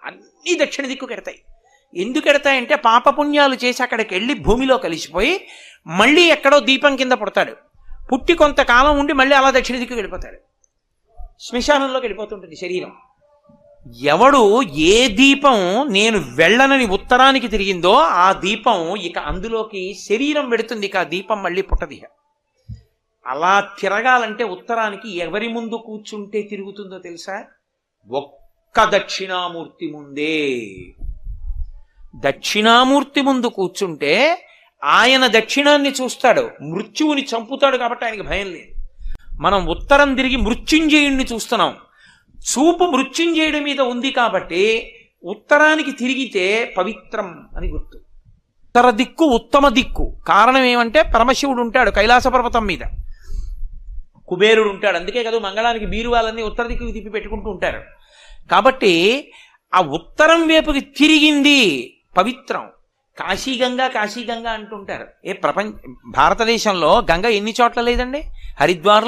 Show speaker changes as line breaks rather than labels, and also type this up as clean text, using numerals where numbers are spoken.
అన్నీ దక్షిణ దిక్కుకు ఎడతాయి. ఎందుకు ఎడతాయంటే పాపపుణ్యాలు చేసి అక్కడికి వెళ్ళి భూమిలో కలిసిపోయి మళ్ళీ ఎక్కడో దీపం కింద పుడతాడు. పుట్టి కొంతకాలం ఉండి మళ్ళీ అలా దక్షిణ దిక్కుకు వెళ్ళిపోతాడు. శ్మశానంలోకి వెళ్ళిపోతుంటుంది శరీరం. ఎవడు ఏ దీపం నేను వెళ్ళనని ఉత్తరానికి తిరిగిందో ఆ దీపం ఇక అందులోకి శరీరం పెడుతుంది. ఇక ఆ దీపం మళ్ళీ పుట్టది. అలా తిరగాలంటే ఉత్తరానికి ఎవరి ముందు కూర్చుంటే తిరుగుతుందో తెలుసా? ఒక్క దక్షిణామూర్తి ముందే. దక్షిణామూర్తి ముందు కూర్చుంటే ఆయన దక్షిణాన్ని చూస్తాడు, మృత్యువుని చంపుతాడు కాబట్టి ఆయనకి భయం లేదు. మనం ఉత్తరం తిరిగి మృత్యుంజయుణ్ణి చూస్తున్నాం. చూపు మృత్యుంజయుడి మీద ఉంది కాబట్టి ఉత్తరానికి తిరిగితే పవిత్రం అని గుర్తు. ఉత్తర దిక్కు ఉత్తమ దిక్కు. కారణం ఏమంటే పరమశివుడు ఉంటాడు కైలాస పర్వతం మీద, కుబేరుడు ఉంటాడు. అందుకే కదా మంగళానికి బీరువాలన్నీ ఉత్తర దిక్కుకి తిప్పి పెట్టుకుంటూ ఉంటారు. కాబట్టి ఆ ఉత్తరం వైపుకి తిరిగింది పవిత్రం. కాశీగంగా కాశీగంగా అంటుంటారు. భారతదేశంలో గంగ ఎన్ని చోట్ల లేదండి? హరిద్వార్